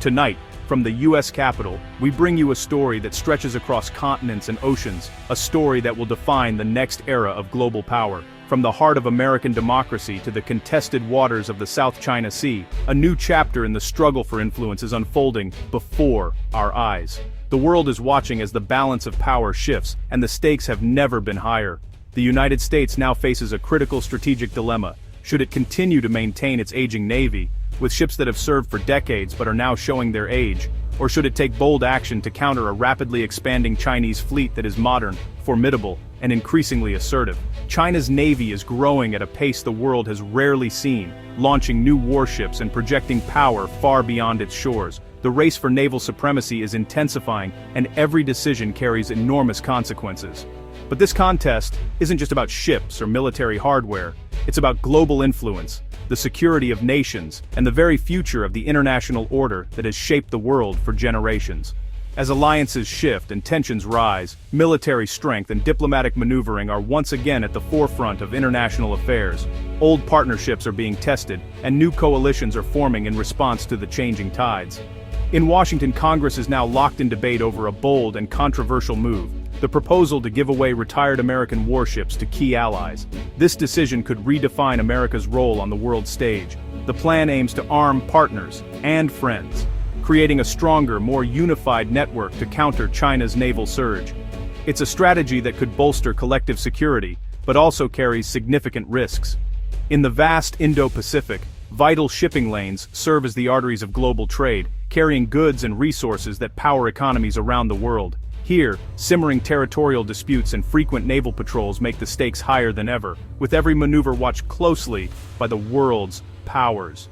Tonight, from the U.S. Capitol, we bring you a story that stretches across continents and oceans, a story that will define the next era of global power. From the heart of American democracy to the contested waters of the South China Sea, a new chapter in the struggle for influence is unfolding before our eyes. The world is watching as the balance of power shifts, and the stakes have never been higher. The United States now faces a critical strategic dilemma. Should it continue to maintain its aging navy, with ships that have served for decades but are now showing their age, or should it take bold action to counter a rapidly expanding Chinese fleet that is modern, formidable, and increasingly assertive? China's navy is growing at a pace the world has rarely seen, launching new warships and projecting power far beyond its shores. The race for naval supremacy is intensifying, and every decision carries enormous consequences. But this contest isn't just about ships or military hardware, it's about global influence, the security of nations, and the very future of the international order that has shaped the world for generations. As alliances shift and tensions rise, military strength and diplomatic maneuvering are once again at the forefront of international affairs. Old partnerships are being tested, and new coalitions are forming in response to the changing tides. In Washington, Congress is now locked in debate over a bold and controversial move: the proposal to give away retired American warships to key allies. This decision could redefine America's role on the world stage. The plan aims to arm partners and friends, creating a stronger, more unified network to counter China's naval surge. It's a strategy that could bolster collective security, but also carries significant risks. In the vast Indo-Pacific, vital shipping lanes serve as the arteries of global trade, carrying goods and resources that power economies around the world. Here, simmering territorial disputes and frequent naval patrols make the stakes higher than ever, with every maneuver watched closely by the world's powers.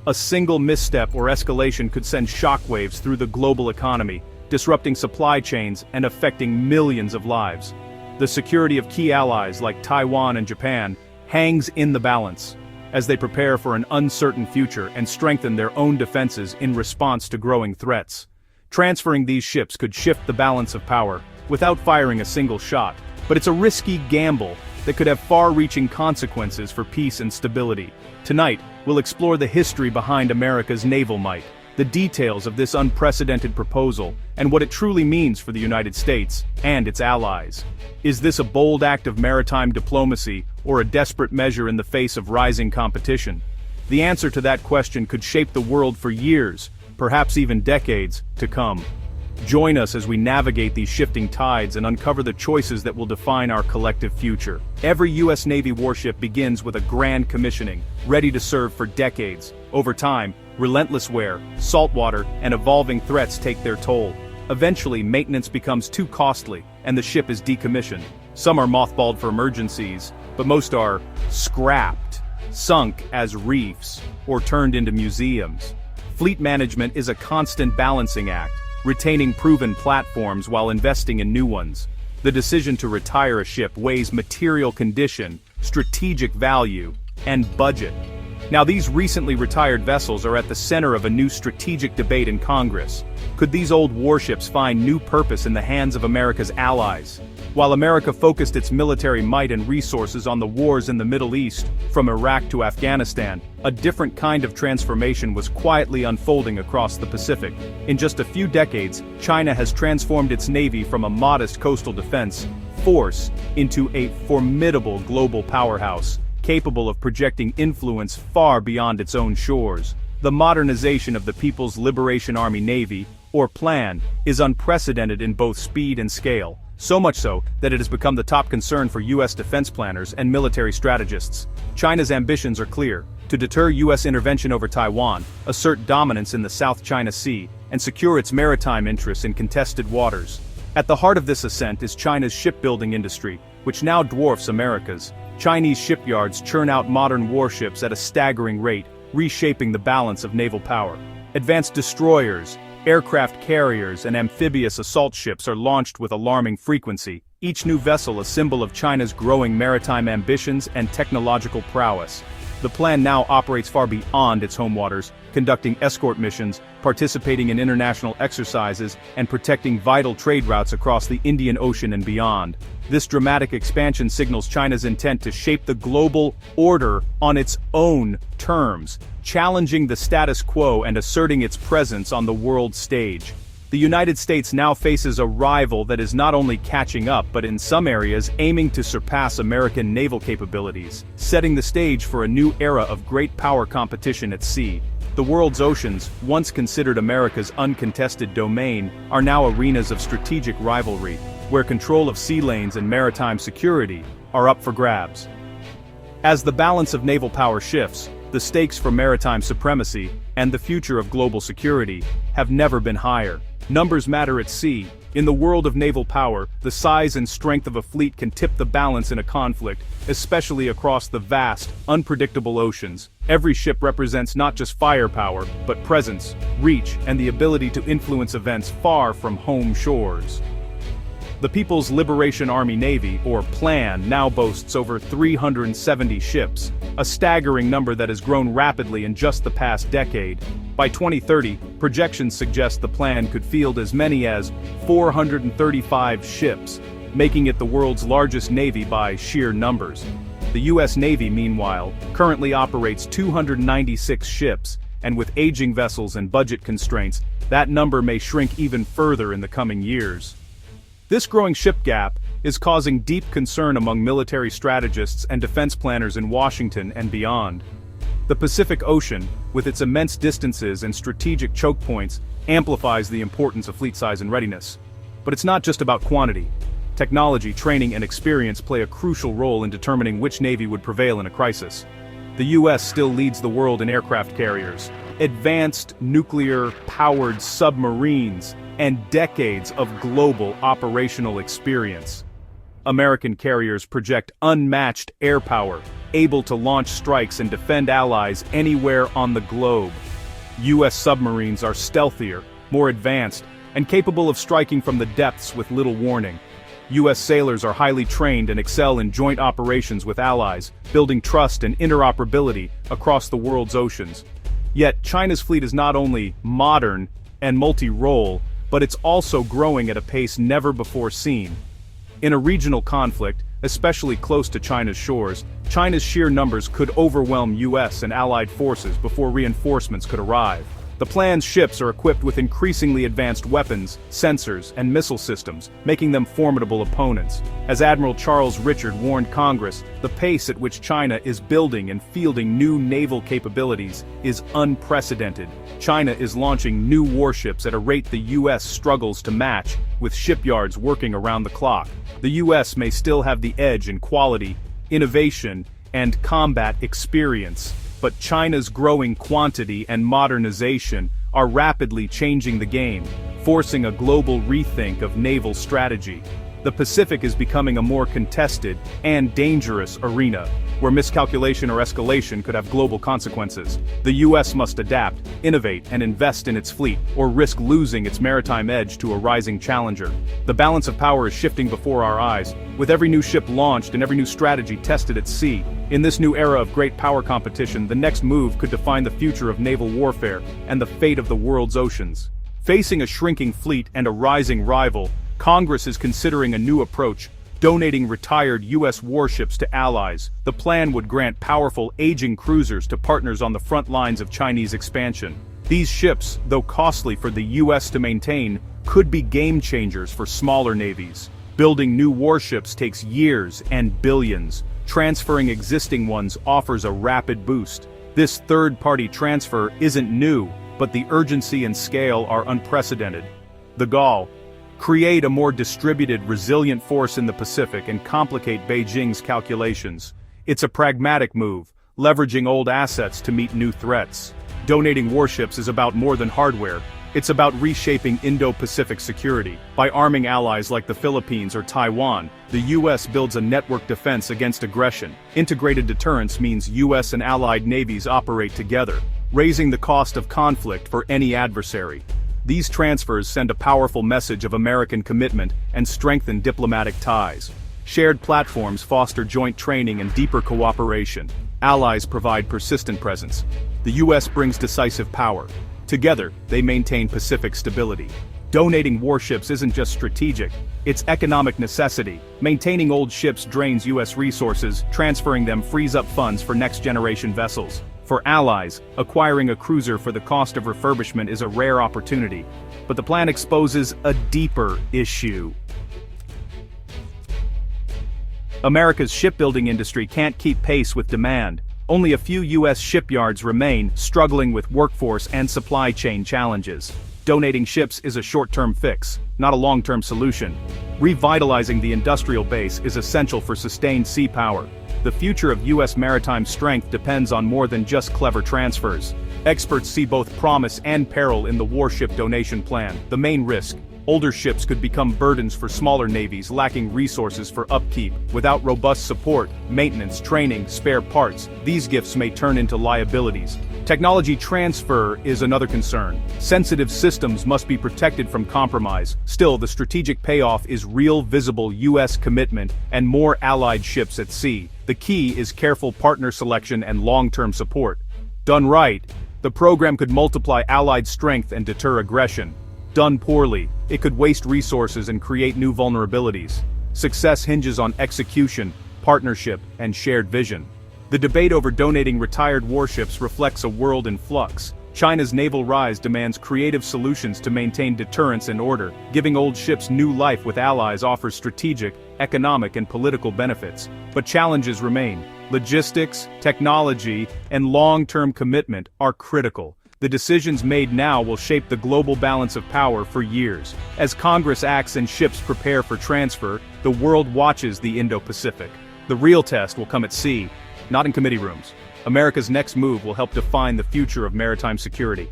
A single misstep or escalation could send shockwaves through the global economy, disrupting supply chains and affecting millions of lives. The security of key allies like Taiwan and Japan hangs in the balance, as they prepare for an uncertain future and strengthen their own defenses in response to growing threats. Transferring these ships could shift the balance of power, without firing a single shot, but it's a risky gamble that could have far-reaching consequences for peace and stability. Tonight, we'll explore the history behind America's naval might, the details of this unprecedented proposal, and what it truly means for the United States and its allies. Is this a bold act of maritime diplomacy, or a desperate measure in the face of rising competition? The answer to that question could shape the world for years, perhaps even decades, to come. Join us as we navigate these shifting tides and uncover the choices that will define our collective future. Every U.S. Navy warship begins with a grand commissioning, ready to serve for decades. Over time, relentless wear, saltwater, and evolving threats take their toll. Eventually, maintenance becomes too costly, and the ship is decommissioned. Some are mothballed for emergencies, but most are scrapped, sunk as reefs, or turned into museums. Fleet management is a constant balancing act, retaining proven platforms while investing in new ones. The decision to retire a ship weighs material condition, strategic value, and budget. Now, these recently retired vessels are at the center of a new strategic debate in Congress. Could these old warships find new purpose in the hands of America's allies? While America focused its military might and resources on the wars in the Middle East, from Iraq to Afghanistan, a different kind of transformation was quietly unfolding across the Pacific. In just a few decades, China has transformed its navy from a modest coastal defense force into a formidable global powerhouse, capable of projecting influence far beyond its own shores. The modernization of the People's Liberation Army Navy, or PLAN, is unprecedented in both speed and scale. So much so that it has become the top concern for U.S. defense planners and military strategists. China's ambitions are clear: to deter U.S. intervention over Taiwan, assert dominance in the South China Sea, and secure its maritime interests in contested waters. At the heart of this ascent is China's shipbuilding industry, which now dwarfs America's. Chinese shipyards churn out modern warships at a staggering rate, reshaping the balance of naval power. Advanced destroyers, aircraft carriers, and amphibious assault ships are launched with alarming frequency, each new vessel a symbol of China's growing maritime ambitions and technological prowess. The plan now operates far beyond its home waters, conducting escort missions, participating in international exercises, and protecting vital trade routes across the Indian Ocean and beyond. This dramatic expansion signals China's intent to shape the global order on its own terms, challenging the status quo and asserting its presence on the world stage. The United States now faces a rival that is not only catching up but in some areas aiming to surpass American naval capabilities, setting the stage for a new era of great power competition at sea. The world's oceans, once considered America's uncontested domain, are now arenas of strategic rivalry, where control of sea lanes and maritime security are up for grabs. As the balance of naval power shifts, the stakes for maritime supremacy and the future of global security have never been higher. Numbers matter at sea. In the world of naval power, the size and strength of a fleet can tip the balance in a conflict, especially across the vast, unpredictable oceans. Every ship represents not just firepower, but presence, reach, and the ability to influence events far from home shores. The People's Liberation Army Navy, or PLAN, now boasts over 370 ships, a staggering number that has grown rapidly in just the past decade. By 2030, projections suggest the PLAN could field as many as 435 ships, making it the world's largest navy by sheer numbers. The U.S. Navy, meanwhile, currently operates 296 ships, and with aging vessels and budget constraints, that number may shrink even further in the coming years. This growing ship gap is causing deep concern among military strategists and defense planners in Washington and beyond. The Pacific Ocean, with its immense distances and strategic choke points, amplifies the importance of fleet size and readiness. But it's not just about quantity. Technology, training, and experience play a crucial role in determining which navy would prevail in a crisis. The U.S. still leads the world in aircraft carriers, advanced nuclear-powered submarines, and decades of global operational experience. American carriers project unmatched air power, able to launch strikes and defend allies anywhere on the globe. U.S. submarines are stealthier, more advanced, and capable of striking from the depths with little warning. U.S. sailors are highly trained and excel in joint operations with allies, building trust and interoperability across the world's oceans. Yet, China's fleet is not only modern and multi-role, but it's also growing at a pace never before seen. In a regional conflict, especially close to China's shores, China's sheer numbers could overwhelm U.S. and allied forces before reinforcements could arrive. The PLAN's ships are equipped with increasingly advanced weapons, sensors, and missile systems, making them formidable opponents. As Admiral Charles Richard warned Congress, the pace at which China is building and fielding new naval capabilities is unprecedented. China is launching new warships at a rate the U.S. struggles to match, with shipyards working around the clock. The U.S. may still have the edge in quality, innovation, and combat experience, but China's growing quantity and modernization are rapidly changing the game, forcing a global rethink of naval strategy. The Pacific is becoming a more contested and dangerous arena, where miscalculation or escalation could have global consequences. The U.S. must adapt, innovate, and invest in its fleet, or risk losing its maritime edge to a rising challenger. The balance of power is shifting before our eyes, with every new ship launched and every new strategy tested at sea. In this new era of great power competition, the next move could define the future of naval warfare and the fate of the world's oceans. Facing a shrinking fleet and a rising rival, Congress is considering a new approach, donating retired U.S. warships to allies. The plan would grant powerful, aging cruisers to partners on the front lines of Chinese expansion. These ships, though costly for the U.S. to maintain, could be game changers for smaller navies. Building new warships takes years and billions. Transferring existing ones offers a rapid boost. This third-party transfer isn't new, but the urgency and scale are unprecedented. The goal: create a more distributed, resilient force in the Pacific and complicate Beijing's calculations. It's a pragmatic move, leveraging old assets to meet new threats. Donating warships is about more than hardware. It's about reshaping Indo-Pacific security. By arming allies like the Philippines or Taiwan, the U.S. builds a network defense against aggression. Integrated deterrence means U.S. and allied navies operate together, raising the cost of conflict for any adversary. These transfers send a powerful message of American commitment and strengthen diplomatic ties. Shared platforms foster joint training and deeper cooperation. Allies provide persistent presence. The US brings decisive power. Together, they maintain Pacific stability. Donating warships isn't just strategic, it's economic necessity. Maintaining old ships drains US resources, transferring them frees up funds for next-generation vessels. For allies, acquiring a cruiser for the cost of refurbishment is a rare opportunity. But the plan exposes a deeper issue. America's shipbuilding industry can't keep pace with demand. Only a few US shipyards remain, struggling with workforce and supply chain challenges. Donating ships is a short-term fix, not a long-term solution. Revitalizing the industrial base is essential for sustained sea power. The future of US maritime strength depends on more than just clever transfers. Experts see both promise and peril in the warship donation plan. The main risk: older ships could become burdens for smaller navies lacking resources for upkeep. Without robust support, maintenance, training, spare parts, these gifts may turn into liabilities. Technology transfer is another concern. Sensitive systems must be protected from compromise. Still, the strategic payoff is real, visible US commitment and more allied ships at sea. The key is careful partner selection and long-term support. Done right, the program could multiply allied strength and deter aggression. Done poorly, it could waste resources and create new vulnerabilities. Success hinges on execution, partnership, and shared vision. The debate over donating retired warships reflects a world in flux. China's naval rise demands creative solutions to maintain deterrence and order. Giving old ships new life with allies offers strategic, economic, and political benefits. But challenges remain. Logistics, technology, and long-term commitment are critical. The decisions made now will shape the global balance of power for years. As Congress acts and ships prepare for transfer, the world watches the Indo-Pacific. The real test will come at sea, not in committee rooms. America's next move will help define the future of maritime security.